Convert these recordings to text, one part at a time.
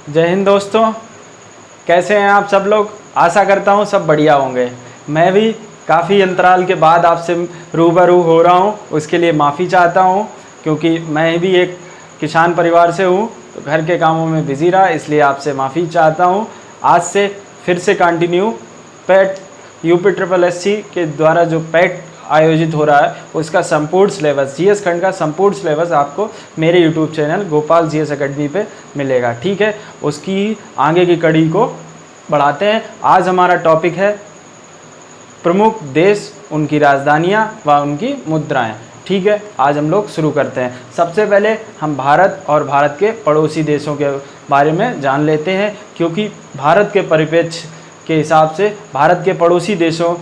जय हिंद दोस्तों, कैसे हैं आप सब लोग। आशा करता हूं सब बढ़िया होंगे। मैं भी काफ़ी अंतराल के बाद आपसे रूबरू हो रहा हूं, उसके लिए माफ़ी चाहता हूं, क्योंकि मैं भी एक किसान परिवार से हूं, तो घर के कामों में बिज़ी रहा, इसलिए आपसे माफ़ी चाहता हूं। आज से फिर से कंटिन्यू पैट UPSSC के द्वारा जो पैट आयोजित हो रहा है उसका संपूर्ण सिलेबस, जीएस खंड का संपूर्ण सिलेबस आपको मेरे YouTube channel Gopal GS academy पे मिलेगा। ठीक है, उसकी आगे की कड़ी को बढ़ाते हैं। आज हमारा टॉपिक है प्रमुख देश, उनकी राजधानियाँ व उनकी मुद्राएं। ठीक है, आज हम लोग शुरू करते हैं। सबसे पहले हम भारत और भारत के पड़ोसी देशों के बारे में जान लेते हैं, क्योंकि भारत के परिप्रेक्ष्य के हिसाब से भारत के पड़ोसी देशों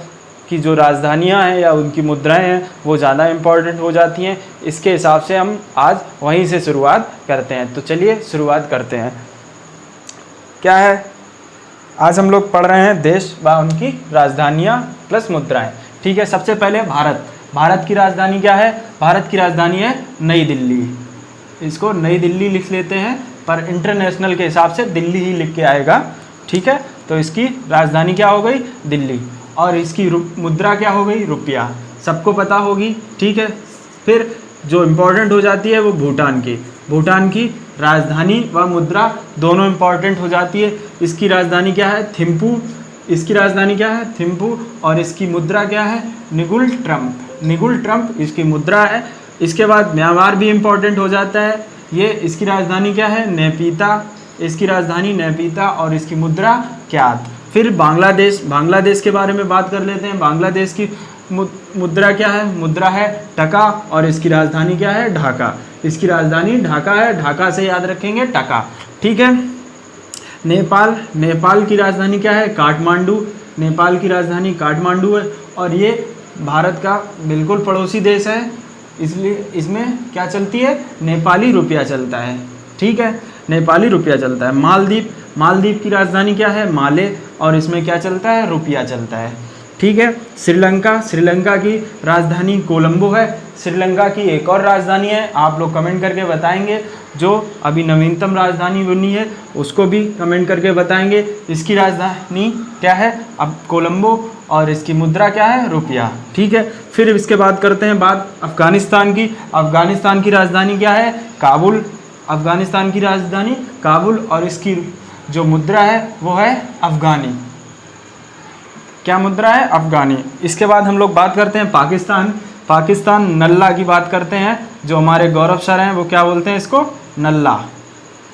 की जो राजधानियां हैं या उनकी मुद्राएं हैं वो ज़्यादा इम्पॉर्टेंट हो जाती हैं। इसके हिसाब से हम आज वहीं से शुरुआत करते हैं। तो चलिए शुरुआत करते हैं। क्या है, आज हम लोग पढ़ रहे हैं देश व उनकी राजधानियां प्लस मुद्राएं। ठीक है, सबसे पहले भारत की राजधानी क्या है। भारत की राजधानी है नई दिल्ली। इसको नई दिल्ली लिख लेते हैं, पर इंटरनेशनल के हिसाब से दिल्ली ही लिख के आएगा। ठीक है, तो इसकी राजधानी क्या हो गई, दिल्ली। और इसकी मुद्रा क्या हो गई, रुपया, सबको पता होगी। ठीक है, फिर जो इम्पोर्टेंट हो जाती है वो भूटान की राजधानी व मुद्रा दोनों इम्पॉर्टेंट हो जाती है। इसकी राजधानी क्या है, थिम्पू। इसकी राजधानी क्या है, थिम्पू। और इसकी मुद्रा क्या है, निगुल ट्रम्प इसकी मुद्रा है। इसके बाद म्यांमार भी इम्पॉर्टेंट हो जाता है। ये इसकी राजधानी क्या है, नेपीता। इसकी राजधानी नेपीता और इसकी मुद्रा क्यात। फिर बांग्लादेश के बारे में बात कर लेते हैं। बांग्लादेश की मुद्रा क्या है, मुद्रा है टका। और इसकी राजधानी क्या है, ढाका। इसकी राजधानी ढाका है, ढाका से याद रखेंगे टका। ठीक है, नेपाल की राजधानी क्या है, काठमांडू। नेपाल की राजधानी काठमांडू है। और ये भारत का बिल्कुल पड़ोसी देश है, इसलिए इसमें क्या चलती है, नेपाली रुपया चलता है। ठीक है, नेपाली रुपया चलता है। मालदीव की राजधानी क्या है, माले। और इसमें क्या चलता है, रुपया चलता है। ठीक है, श्रीलंका की राजधानी कोलंबो है। श्रीलंका की एक और राजधानी है, आप लोग कमेंट करके बताएंगे। जो अभी नवीनतम राजधानी बनी है उसको भी कमेंट करके बताएंगे। इसकी राजधानी क्या है, अब कोलंबो। और इसकी मुद्रा क्या है, रुपया। ठीक है, फिर इसके बाद करते हैं बात अफगानिस्तान की। अफगानिस्तान की राजधानी क्या है, काबुल। अफगानिस्तान की राजधानी काबुल। और इसकी जो मुद्रा है वो है अफगानी। क्या मुद्रा है, अफगानी। इसके बाद हम लोग बात करते हैं पाकिस्तान नल्ला की बात करते हैं। जो हमारे गौरव सर हैं वो क्या बोलते हैं इसको, नल्ला।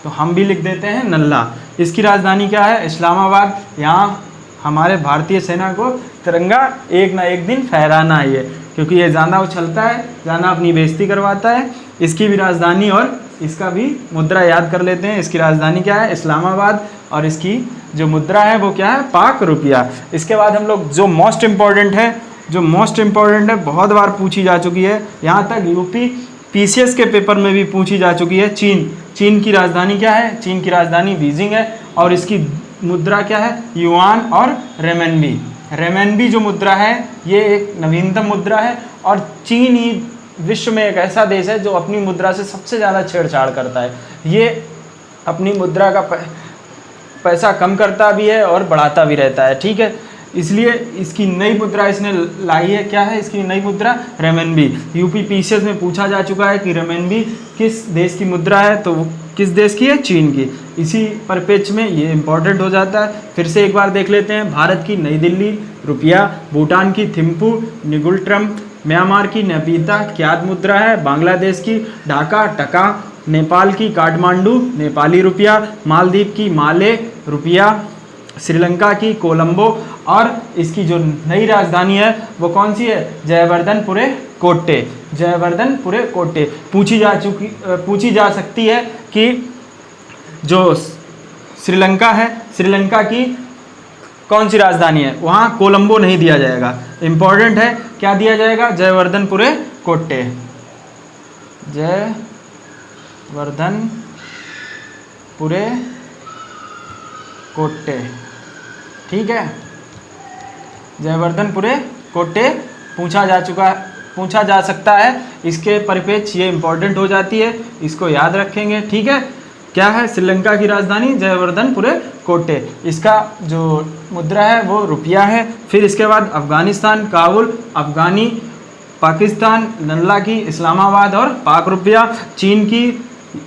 तो हम भी लिख देते हैं नल्ला। इसकी राजधानी क्या है, इस्लामाबाद। यहाँ हमारे भारतीय सेना को तिरंगा एक ना एक दिन फहराना ही है, क्योंकि ये ज़्यादा उछलता है, ज़्यादा अपनी बेइज्जती करवाता है। इसकी भी राजधानी और इसका भी मुद्रा याद कर लेते हैं। इसकी राजधानी क्या है, इस्लामाबाद। और इसकी जो मुद्रा है वो क्या है, पाक रुपया। इसके बाद हम लोग जो मोस्ट इम्पॉर्टेंट है, बहुत बार पूछी जा चुकी है, यहाँ तक UPSS के पेपर में भी पूछी जा चुकी है, चीन की राजधानी क्या है, चीन की राजधानी बीजिंग है। और इसकी मुद्रा क्या है, युआन और रेमेनबी जो मुद्रा है ये एक नवीनतम मुद्रा है। और चीन ही विश्व में एक ऐसा देश है जो अपनी मुद्रा से सबसे ज़्यादा छेड़छाड़ करता है। ये अपनी मुद्रा का पैसा कम करता भी है और बढ़ाता भी रहता है। ठीक है, इसलिए इसकी नई मुद्रा इसने लाई है। क्या है इसकी नई मुद्रा, रेमेनबी। UPSS में पूछा जा चुका है कि रेमेनबी किस देश की मुद्रा है, तो वो किस देश की है, चीन की। इसी परिप्रेक्ष्य में ये इंपॉर्टेंट हो जाता है। फिर से एक बार देख लेते हैं। भारत की नई दिल्ली, रुपया। भूटान की थिम्पू, निगुल ट्रम्प। म्यांमार की नेपीता, क्यात मुद्रा है। बांग्लादेश की ढाका, टका। नेपाल की काठमांडू, नेपाली रुपया। मालदीव की माले, रुपया। श्रीलंका की कोलंबो। और इसकी जो नई राजधानी है वो कौन सी है, जयवर्धनपुरे कोट्टे। पूछी जा सकती है कि जो श्रीलंका है, श्रीलंका की कौन सी राजधानी है, वहाँ कोलंबो नहीं दिया जाएगा। इम्पॉर्टेंट है, क्या दिया जाएगा, जयवर्धनपुरे कोट्टे। जयवर्धनपुरे कोट्टे। ठीक है, जयवर्धनपुरे कोट्टे पूछा जा सकता है। इसके परिप्रेक्ष्य ये इम्पोर्टेंट हो जाती है, इसको याद रखेंगे। ठीक है, क्या है? श्रीलंका की राजधानी जयवर्धनपुरे कोटे। इसका जो मुद्रा है वो रुपया है। फिर इसके बाद अफगानिस्तान काबुल अफगानी, पाकिस्तान नल्ला की इस्लामाबाद और पाक रुपया, चीन की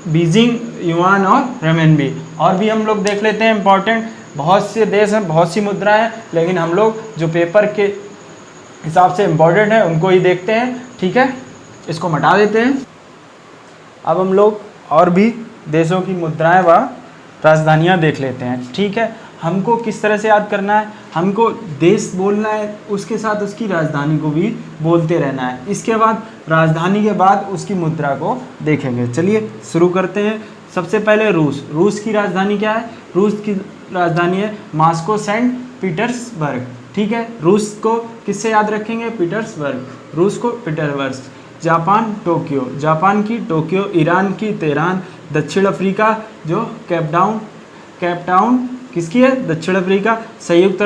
बीजिंग युआन और रेमनबी। और भी हम लोग देख लेते हैं इंपॉर्टेंट, बहुत से देश हैं, बहुत सी मुद्रा है, लेकिन हम लोग जो पेपर के हिसाब से इम्पॉर्टेंट है उनको ही देखते हैं। ठीक है, इसको मिटा देते हैं। अब हम लोग और भी देशों की मुद्राएं व राजधानियां देख लेते हैं। ठीक है, हमको किस तरह से याद करना है? हमको देश बोलना है, उसके साथ उसकी राजधानी को भी बोलते रहना है। इसके बाद राजधानी के बाद उसकी मुद्रा को देखेंगे। चलिए शुरू करते हैं। सबसे पहले रूस। रूस की राजधानी क्या है? रूस की राजधानी है मॉस्को सेंट पीटर्सबर्ग। ठीक है, रूस को किससे याद रखेंगे? पीटर्सबर्ग, रूस को पीटर्सबर्ग। जापान टोक्यो, जापान की टोक्यो। ईरान की तेहरान। दक्षिण अफ्रीका जो केपटाउन किसकी है? दक्षिण अफ्रीका। संयुक्त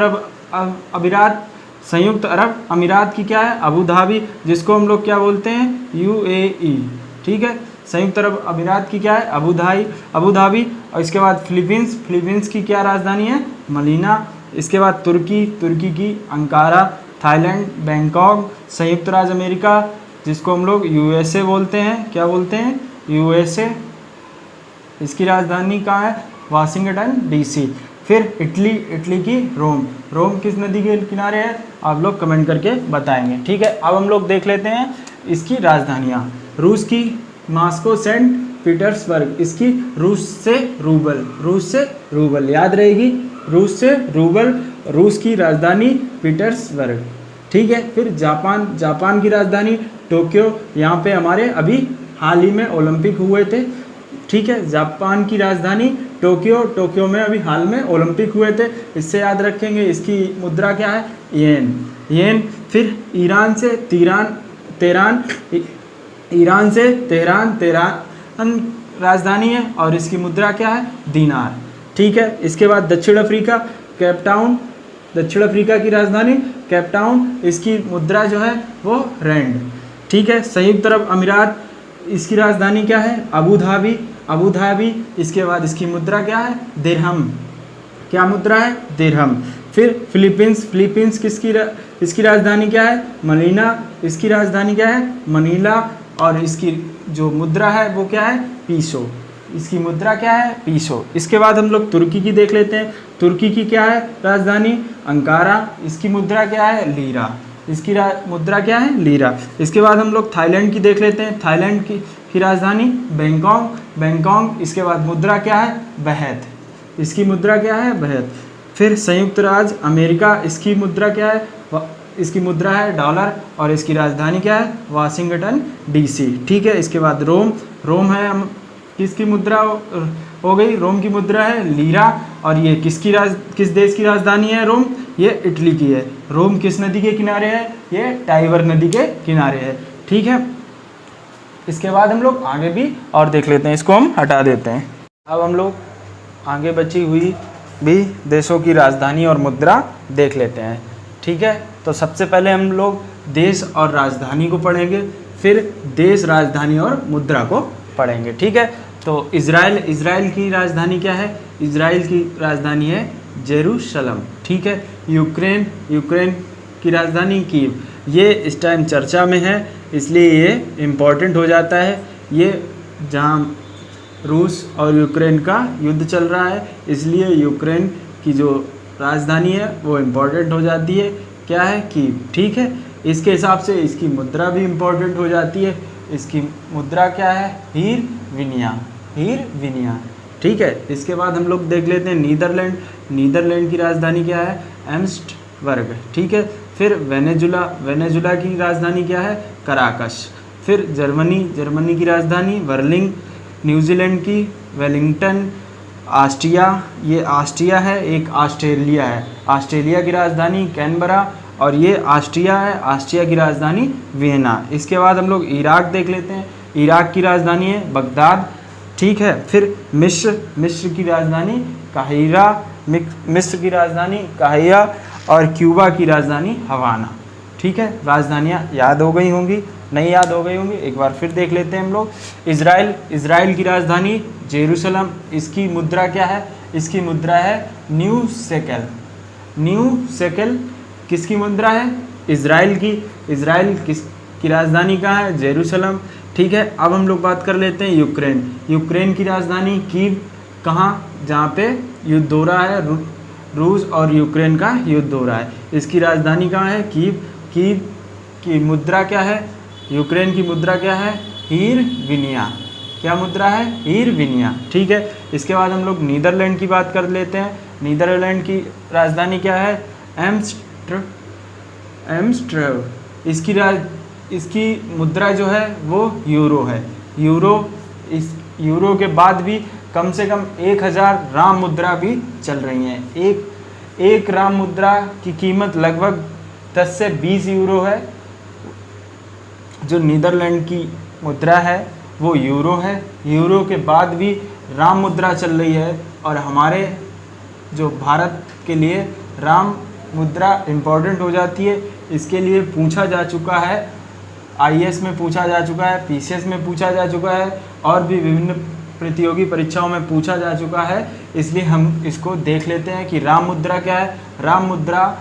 अरब अमीरात की क्या है? अबू धाबी, जिसको हम लोग क्या बोलते हैं? UAE। ठीक है, संयुक्त अरब अमीरात की क्या है? Abu Dhabi. और इसके बाद फिलीपींस की क्या राजधानी है? मनीला। इसके बाद तुर्की की अंकारा। Thailand Bangkok. संयुक्त राज्य अमेरिका, जिसको हम लोग USA बोलते हैं, क्या बोलते हैं? USA। इसकी राजधानी कहाँ है? Washington DC। फिर इटली की रोम किस नदी के किनारे है? आप लोग कमेंट करके बताएंगे। ठीक है, अब हम लोग देख लेते हैं इसकी राजधानियाँ। रूस की मॉस्को सेंट पीटर्सबर्ग। इसकी रूस से रूबल याद रहेगी, रूस से रूबल। रूस की राजधानी पीटर्सबर्ग। ठीक है, फिर जापान की राजधानी टोक्यो। यहाँ पे हमारे अभी हाल ही में ओलंपिक हुए थे। ठीक है, जापान की राजधानी टोक्यो में अभी हाल में ओलंपिक हुए थे, इससे याद रखेंगे। इसकी मुद्रा क्या है? येन। फिर ईरान से तेहरान राजधानी है और इसकी मुद्रा क्या है? दीनार। ठीक है, इसके बाद दक्षिण अफ्रीका केपटाउन, दक्षिण अफ्रीका की राजधानी केपटाउन। इसकी मुद्रा जो है वो रैंड। ठीक है, संयुक्त अरब अमीरात, इसकी राजधानी क्या है? Abu Dhabi. इसके बाद इसकी मुद्रा क्या है? दिरहम। क्या मुद्रा है? दिरहम। फिर फिलीपींस इसकी राजधानी क्या है? मनीला। इसकी राजधानी क्या है? मनीला। और इसकी जो मुद्रा है वो क्या है? पीसो। इसकी मुद्रा क्या है? पीसो। इसके बाद हम लोग तुर्की की देख लेते हैं। तुर्की की क्या है राजधानी? अंकारा। इसकी मुद्रा क्या है? लीरा। इसकी मुद्रा क्या है? लीरा। इसके बाद हम लोग थाईलैंड की देख लेते हैं। थाईलैंड की राजधानी बैंकॉक। इसके बाद मुद्रा क्या है? बहत। इसकी मुद्रा क्या है? बहत। फिर संयुक्त राज्य अमेरिका, इसकी मुद्रा क्या है? इसकी मुद्रा है डॉलर और इसकी राजधानी क्या है? Washington DC। ठीक है, इसके बाद रोम है, किसकी मुद्रा हो गई? रोम की मुद्रा है लीरा। और ये किस देश की राजधानी है? रोम, ये इटली की है। रोम किस नदी के किनारे है? ये टाइबर नदी के किनारे है। ठीक है, इसके बाद हम लोग आगे भी और देख लेते हैं, इसको हम हटा देते हैं। अब हम लोग आगे बची हुई भी देशों की राजधानी और मुद्रा देख लेते हैं। ठीक है, तो सबसे पहले हम लोग देश और राजधानी को पढ़ेंगे, फिर देश, राजधानी और मुद्रा को पढ़ेंगे। ठीक है, तो इज़राइल की राजधानी क्या है? इज़राइल की राजधानी है जेरूशलम। ठीक है, यूक्रेन की राजधानी कीव। ये इस टाइम चर्चा में है, इसलिए ये इम्पॉर्टेंट हो जाता है। ये जहाँ रूस और यूक्रेन का युद्ध चल रहा है, इसलिए यूक्रेन की जो राजधानी है वो इम्पॉर्टेंट हो जाती है। क्या है? कीव। ठीक है, इसके हिसाब से इसकी मुद्रा भी इम्पॉर्टेंट हो जाती है। इसकी मुद्रा क्या है? हीर विनिया। ठीक है, इसके बाद हम लोग देख लेते हैं नीदरलैंड की राजधानी क्या है? एम्स्टर्डम। ठीक है, फिर वेनेजुला की राजधानी क्या है? कराकस। फिर जर्मनी की राजधानी बर्लिन। न्यूजीलैंड की वेलिंगटन। ऑस्ट्रिया है, एक ऑस्ट्रेलिया है। ऑस्ट्रेलिया की राजधानी कैनबरा और ये ऑस्ट्रिया है। ऑस्ट्रिया की राजधानी वियना। इसके बाद हम लोग इराक देख लेते हैं। इराक की राजधानी है बगदाद। ठीक है, फिर मिस्र की राजधानी काहिरा और क्यूबा की राजधानी हवाना। ठीक है, राजधानियाँ याद हो गई होंगी, नहीं याद हो गई होंगी, एक बार फिर देख लेते हैं हम लोग। इज़राइल की राजधानी जेरूसलम, इसकी मुद्रा क्या है? इसकी मुद्रा है न्यू शेकेल। न्यू शेकेल किसकी मुद्रा है? इज़राइल की राजधानी कहाँ है? जेरूसलम। ठीक है, अब हम लोग बात कर लेते हैं यूक्रेन की राजधानी कीव। कहाँ? जहाँ पे युद्ध हो रहा है, रूस और यूक्रेन का युद्ध हो रहा है, इसकी राजधानी कहाँ है? कीव की मुद्रा क्या है? यूक्रेन की मुद्रा क्या है? हीरविनिया। क्या मुद्रा है? हीरविनिया। ठीक है, इसके बाद हम लोग नीदरलैंड की बात कर लेते हैं। नीदरलैंड की राजधानी क्या है? एम्स्टर्डम। इसकी मुद्रा जो है वो यूरो है। इस यूरो के बाद भी कम से कम 1000 राम मुद्रा भी चल रही हैं। एक राम मुद्रा की कीमत लगभग 10 से 20 यूरो है। जो नीदरलैंड की मुद्रा है वो यूरो है। यूरो के बाद भी राम मुद्रा चल रही है, और हमारे जो भारत के लिए राम मुद्रा इम्पोर्टेंट हो जाती है। इसके लिए पूछा जा चुका है, IAS में पूछा जा चुका है, PCS में पूछा जा चुका है, और भी विभिन्न प्रतियोगी परीक्षाओं में पूछा जा चुका है। इसलिए हम इसको देख लेते हैं कि राम मुद्रा क्या है। राम मुद्रा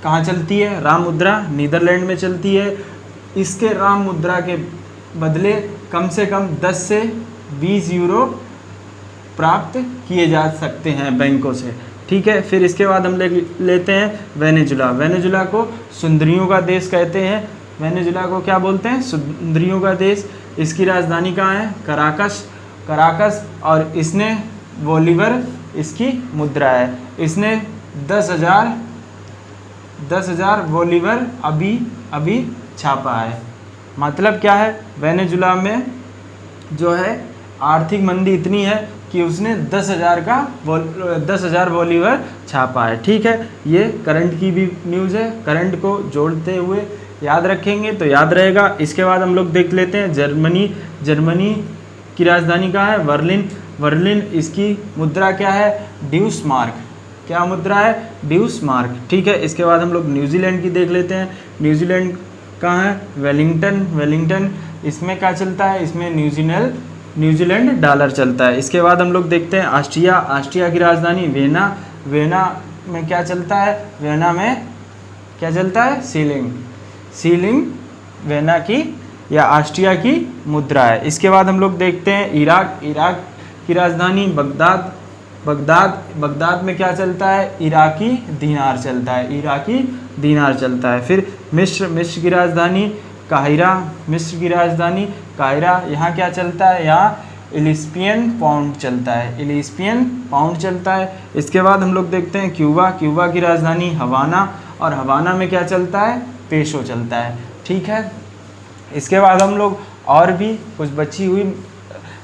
कहाँ चलती है? राम मुद्रा नीदरलैंड में चलती है। इसके राम मुद्रा के बदले कम से कम 10 से 20 यूरो प्राप्त किए जा सकते हैं बैंकों से। ठीक है, फिर इसके बाद हम लेते हैं वेनेजुला। वेनेजुला को सुंदरियों का देश कहते हैं। वेनेजुला को क्या बोलते हैं? सुंदरियों का देश। इसकी राजधानी कहाँ है? कराकस। और इसने बोलीवर इसकी मुद्रा है। इसने 10,000 बोलीवर अभी छापा है। मतलब क्या है? वेनेजुला में जो है आर्थिक मंदी इतनी है कि उसने 10,000 बोलीवर छापा है। ठीक है, ये करंट की भी न्यूज़ है। करंट को जोड़ते हुए याद रखेंगे तो याद रहेगा। इसके बाद हम लोग देख लेते हैं जर्मनी की राजधानी कहाँ है? बर्लिन। इसकी मुद्रा क्या है? ड्यूस मार्क। क्या मुद्रा है? ड्यूस मार्क। ठीक है, इसके बाद हम लोग न्यूजीलैंड की देख लेते हैं। न्यूजीलैंड कहाँ है? वेलिंगटन। इसमें क्या चलता है? इसमें न्यूजीलैंड डॉलर चलता है। इसके बाद हम लोग देखते हैं ऑस्ट्रिया की राजधानी वेना में क्या चलता है? वेना में क्या चलता है? सीलिंग वेना की या ऑस्ट्रिया की मुद्रा है। इसके बाद हम लोग देखते हैं इराक की राजधानी बगदाद में क्या चलता है? इराकी दीनार चलता है। फिर मिस्र की राजधानी काहिरा। यहाँ क्या चलता है? यहाँ इलिस्पियन पाउंड चलता है। इसके बाद हम लोग देखते हैं क्यूबा की राजधानी हवाना, और हवाना में क्या चलता है? पेसो चलता है। ठीक है, इसके बाद हम लोग और भी कुछ बची हुई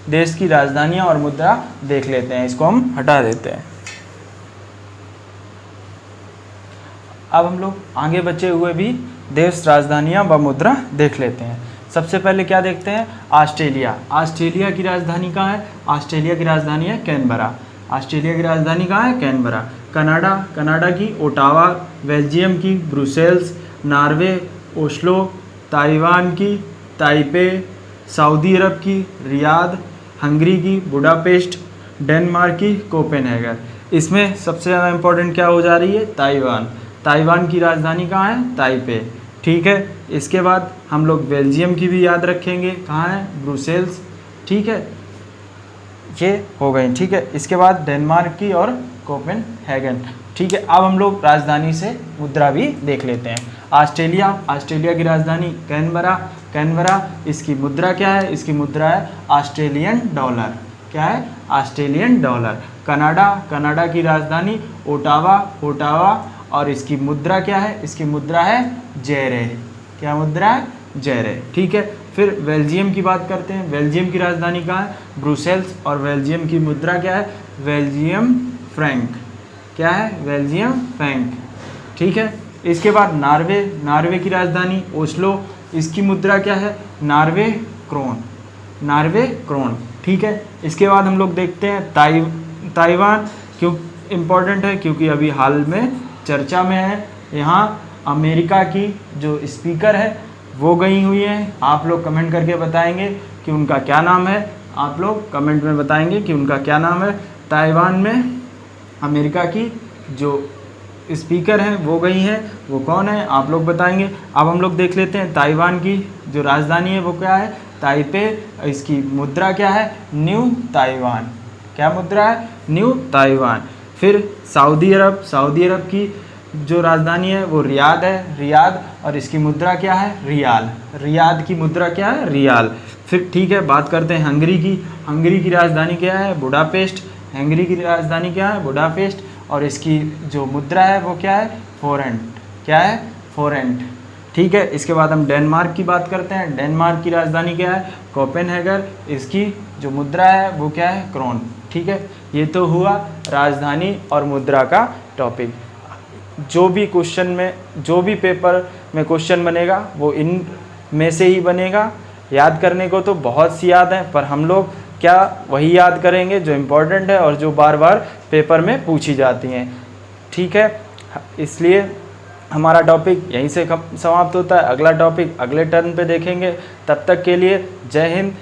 देश की राजधानियाँ और मुद्रा देख लेते हैं। इसको हम हटा देते हैं। अब हम लोग आगे बचे हुए भी देश, राजधानियाँ व मुद्रा देख लेते हैं। सबसे पहले क्या देखते हैं? ऑस्ट्रेलिया की राजधानी कहाँ है? ऑस्ट्रेलिया की राजधानी है कैनबरा। कनाडा की ओटावा। बेल्जियम की ब्रुसेल्स। Norway Oslo. ताइवान की ताइपे। सऊदी अरब की रियाद। हंगरी की बुडापेस्ट। डेनमार्क की कोपेनहेगन। इसमें सबसे ज़्यादा इम्पोर्टेंट क्या हो जा रही है? ताइवान की राजधानी कहाँ है? ताइपे। ठीक है, इसके बाद हम लोग बेल्जियम की भी याद रखेंगे। कहाँ है? ब्रुसेल्स। ठीक है, ये हो गई। ठीक है, इसके बाद डेनमार्क की और कोपेनहेगन। ठीक है, अब हम लोग राजधानी से मुद्रा भी देख लेते हैं। ऑस्ट्रेलिया की राजधानी कैनबरा। इसकी मुद्रा क्या है? इसकी मुद्रा है ऑस्ट्रेलियन डॉलर। क्या है? Australian dollar. कनाडा की राजधानी ओटावा, और इसकी मुद्रा क्या है? इसकी मुद्रा है जेरे। क्या मुद्रा है? जेरे। ठीक है, फिर बेल्जियम की बात करते हैं। बेल्जियम की राजधानी कहाँ है? ब्रुसेल्स, और बेल्जियम की मुद्रा क्या है? Belgium Frank. क्या है? Belgium Frank. ठीक है, इसके बाद नॉर्वे की राजधानी ओस्लो। इसकी मुद्रा क्या है? Norway krone. ठीक है, इसके बाद हम लोग देखते हैं ताइवान। क्यों इम्पोर्टेंट है? क्योंकि अभी हाल में चर्चा में है। यहाँ अमेरिका की जो स्पीकर है वो गई हुई हैं। आप लोग कमेंट करके बताएंगे कि उनका क्या नाम है। आप लोग कमेंट में बताएंगे कि उनका क्या नाम है। ताइवान में अमेरिका की जो स्पीकर हैं वो गई हैं, वो कौन है आप लोग बताएंगे। अब हम लोग देख लेते हैं ताइवान की जो राजधानी है वो क्या है, ताइपे। इसकी मुद्रा क्या है, न्यू ताइवान। क्या मुद्रा है, न्यू ताइवान। फिर सऊदी अरब की जो राजधानी है वो रियाद है, रियाद, और इसकी मुद्रा क्या है, रियाल। रियाद की मुद्रा क्या है, रियाल। फिर ठीक है, बात करते हैं हंगरी की राजधानी क्या है, बुडापेस्ट। हंगरी की राजधानी क्या है, बुडापेस्ट, और इसकी जो मुद्रा है वो क्या है, फोरेंट। क्या है, फोरेंट। ठीक है, इसके बाद हम डेनमार्क की बात करते हैं। डेनमार्क की राजधानी क्या है, कोपेनहेगन। इसकी जो मुद्रा है वो क्या है, क्रोन। ठीक है, ये तो हुआ राजधानी और मुद्रा का टॉपिक। जो भी क्वेश्चन में, जो भी पेपर में क्वेश्चन बनेगा वो इन में से ही बनेगा। याद करने को तो बहुत सी याद है, पर हम लोग क्या वही याद करेंगे जो इम्पोर्टेंट है और जो बार बार पेपर में पूछी जाती हैं। ठीक है, इसलिए हमारा टॉपिक यहीं से समाप्त होता है। अगला टॉपिक अगले टर्न पे देखेंगे। तब तक के लिए जय हिंद।